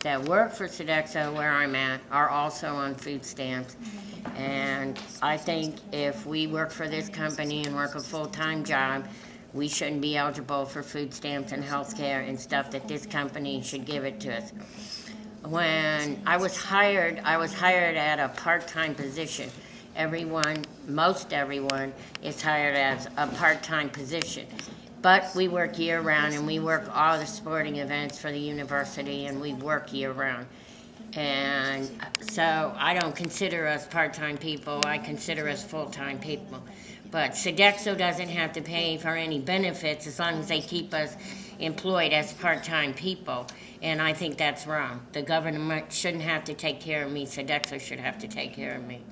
that work for Sodexo, where I'm at, are also on food stamps. And I think if we work for this company and work a full-time job, we shouldn't be eligible for food stamps and health care and stuff that this company should give it to us. When I was hired at a part-time position. Most everyone is hired as a part-time position. But we work year-round, and we work all the sporting events for the university, and we work year-round. And so I don't consider us part-time people. I consider us full-time people. But Sodexo doesn't have to pay for any benefits as long as they keep us employed as part-time people. And I think that's wrong. The government shouldn't have to take care of me. Sodexo should have to take care of me.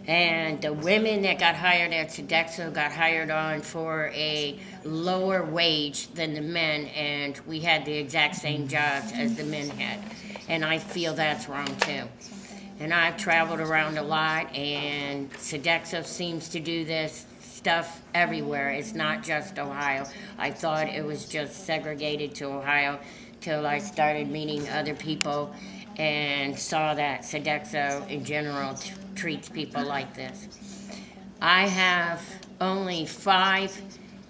And the women that got hired at Sodexo got hired on for a lower wage than the men, and we had the exact same jobs as the men had. And I feel that's wrong too. And I've traveled around a lot, and Sodexo seems to do this stuff everywhere. It's not just Ohio. I thought it was just segregated to Ohio till I started meeting other people and saw that Sodexo in general treats people like this. I have only 5.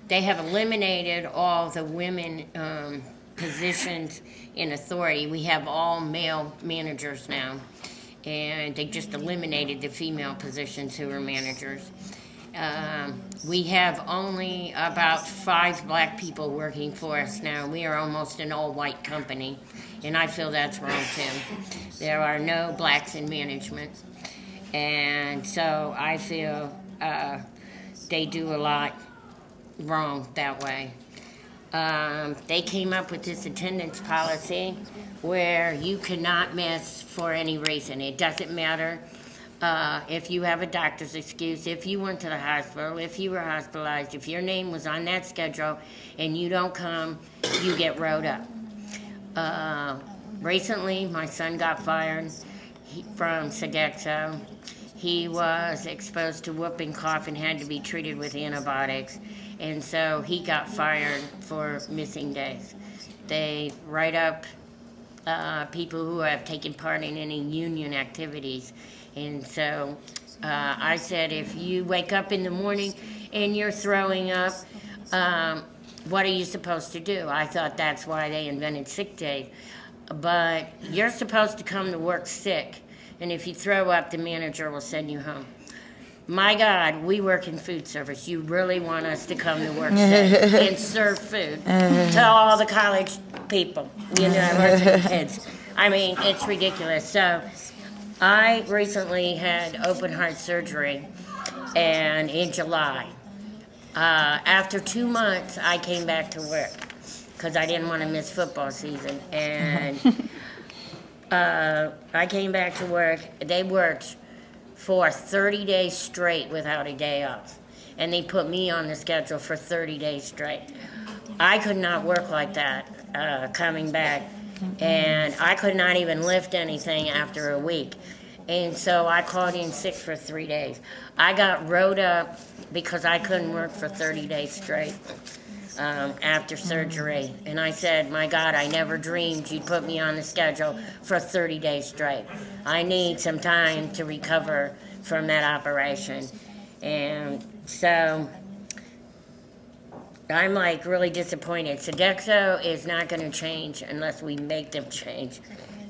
They have eliminated all the women positions in authority. We have all male managers now, and they just eliminated the female positions who are managers. We have only about 5 black people working for us now. We are almost an all-white company, and I feel that's wrong too. There are no blacks in management, and so I feel they do a lot wrong that way. They came up with this attendance policy where you cannot miss for any reason. It doesn't matter if you have a doctor's excuse, if you went to the hospital, if you were hospitalized, if your name was on that schedule and you don't come, you get wrote up. Recently, my son got fired from Sodexo. He was exposed to whooping cough and had to be treated with antibiotics, and so he got fired for missing days. They write up people who have taken part in any union activities. And so I said, if you wake up in the morning and you're throwing up, what are you supposed to do? I thought that's why they invented sick days. But you're supposed to come to work sick, and if you throw up, the manager will send you home. My God, we work in food service. You really want us to come to work sick and serve food to all the college people, university kids. I mean, it's ridiculous. So I recently had open heart surgery, and in July. After 2 months, I came back to work because I didn't want to miss football season. And I came back to work. They worked for 30 days straight without a day off. And they put me on the schedule for 30 days straight. I could not work like that coming back. And I could not even lift anything after a week. And so I called in sick for 3 days. I got wrote up because I couldn't work for 30 days straight after surgery. And I said, my God, I never dreamed you'd put me on the schedule for 30 days straight. I need some time to recover from that operation. And so I'm like really disappointed. Sodexo is not going to change unless we make them change.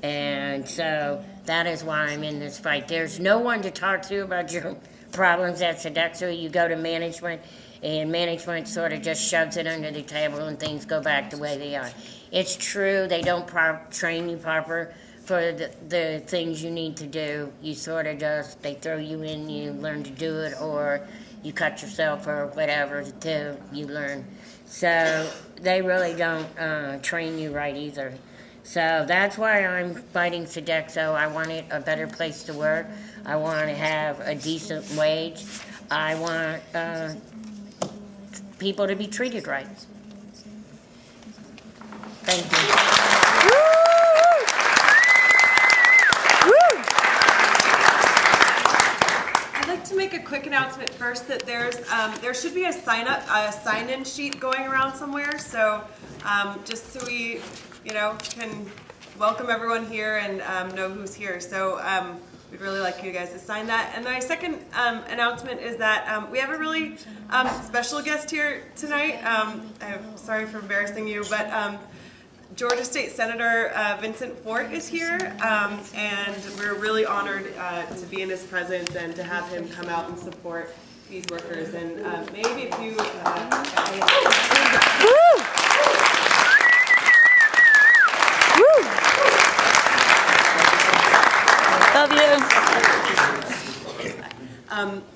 And so that is why I'm in this fight. There's no one to talk to about your problems at Sodexo. You go to management, and management sort of just shoves it under the table and things go back the way they are. It's true, they don't train you proper for the things you need to do. You sort of just, they throw you in, you learn to do it, or you cut yourself or whatever to you learn. So they really don't train you right either. So that's why I'm fighting Sodexo. I want it a better place to work. I want to have a decent wage. I want people to be treated right. Thank you. I'd like to make a quick announcement first that there should be a sign-in sheet going around somewhere. So just so we, can welcome everyone here and know who's here. So we'd really like you guys to sign that. And my second announcement is that we have a really special guest here tonight. I'm sorry for embarrassing you, but Georgia State Senator Vincent Fort is here, and we're really honored to be in his presence and to have him come out and support these workers. And maybe if you Love you.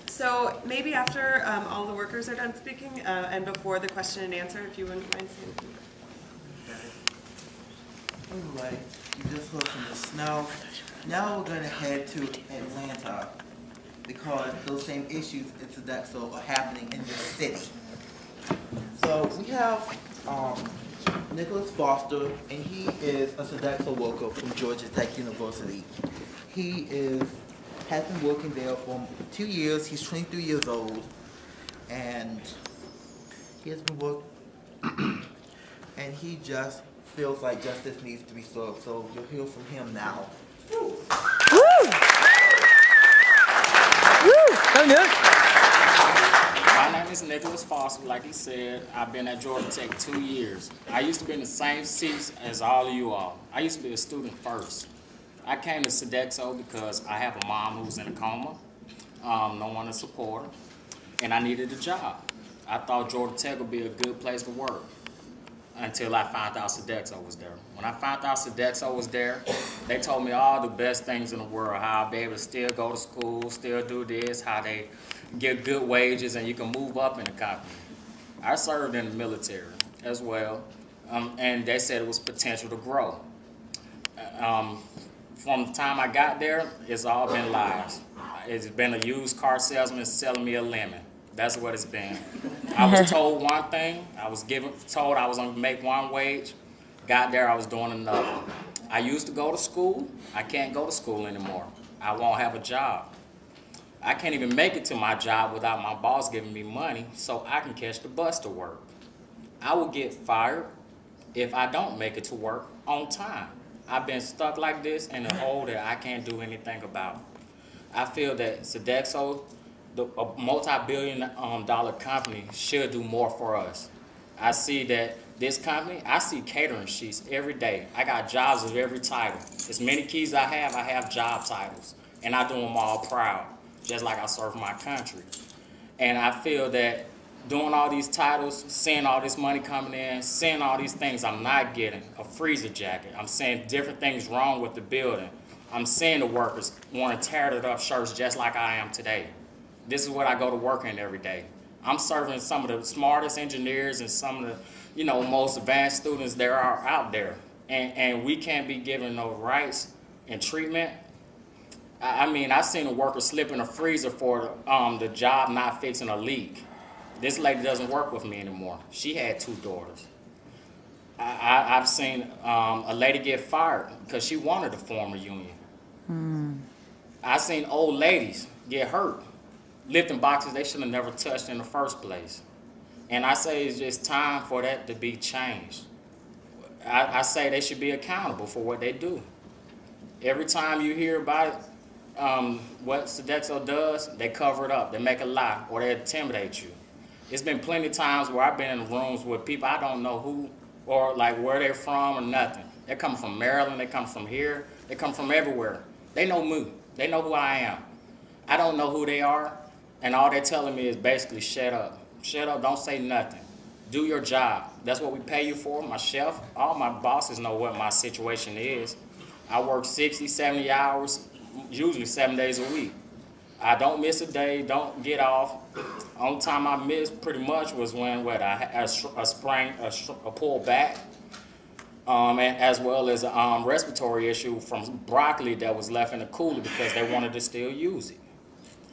So maybe after all the workers are done speaking and before the question and answer, if you wouldn't mind saying anything. All right, you just heard from the snow. Now we're going to head to Atlanta because those same issues in Sodexo are happening in this city. So we have Nicholas Foster, and he is a Sodexo worker from Georgia Tech University. He has been working there for 2 years. He's 23 years old, and he has been working, and he just feels like justice needs to be served. So you'll hear from him now. Woo! Go Nick! My name is Nicholas Foster. Like he said, I've been at Georgia Tech 2 years. I used to be in the same seats as all of you all. I used to be a student first. I came to Sodexo because I have a mom who's in a coma, no one to support her, and I needed a job. I thought Georgia Tech would be a good place to work until I found out Sodexo was there. When I found out Sodexo was there, they told me all the best things in the world, how I'll be able to still go to school, still do this, how they get good wages and you can move up in the company. I served in the military as well, and they said it was potential to grow. From the time I got there, it's all been lies. It's been a used car salesman selling me a lemon. That's what it's been. I was told one thing. I was told I was going to make one wage. Got there, I was doing another. I used to go to school. I can't go to school anymore. I won't have a job. I can't even make it to my job without my boss giving me money so I can catch the bus to work. I will get fired if I don't make it to work on time. I've been stuck like this in a hole that I can't do anything about. I feel that Sodexo, a multi-billion dollar company, should do more for us. I see that this company, I see catering sheets every day. I got jobs of every title. As many keys I have job titles. And I do them all proud, just like I serve my country. And I feel that doing all these titles, seeing all this money coming in, seeing all these things I'm not getting, a freezer jacket. I'm seeing different things wrong with the building. I'm seeing the workers wearing tattered up shirts just like I am today. This is what I go to work in every day. I'm serving some of the smartest engineers and some of the, most advanced students there are out there. And we can't be given no rights and treatment. I mean, I've seen a worker slip in a freezer for the job not fixing a leak. This lady doesn't work with me anymore. She had 2 daughters. I've seen a lady get fired because she wanted to form a union. I've seen old ladies get hurt, lifting boxes they should have never touched in the first place. And I say it's just time for that to be changed. I say they should be accountable for what they do. Every time you hear about what Sodexo does, they cover it up, they make a lie, or they intimidate you. It's been plenty of times where I've been in rooms with people I don't know who or like where they're from or nothing. They come from Maryland, they come from here, they come from everywhere. They know me, they know who I am. I don't know who they are, and all they're telling me is basically shut up. Shut up, don't say nothing. Do your job. That's what we pay you for. My chef, all my bosses know what my situation is. I work 60, 70 hours, usually 7 days a week. I don't miss a day, don't get off. Only time I missed pretty much was when I had a pull back, and as well as a respiratory issue from broccoli that was left in the cooler because they wanted to still use it.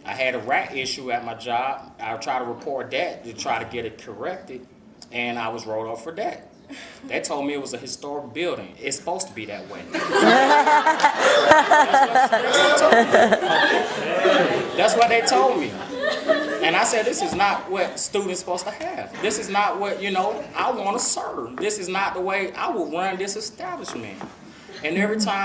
I had a rat issue at my job. I tried to report that to try to get it corrected, and I was rolled up for that. They told me it was a historic building. It's supposed to be that way. That's what they told me. And I said, this is not what students supposed to have. This is not what, I want to serve. This is not the way I will run this establishment. And every time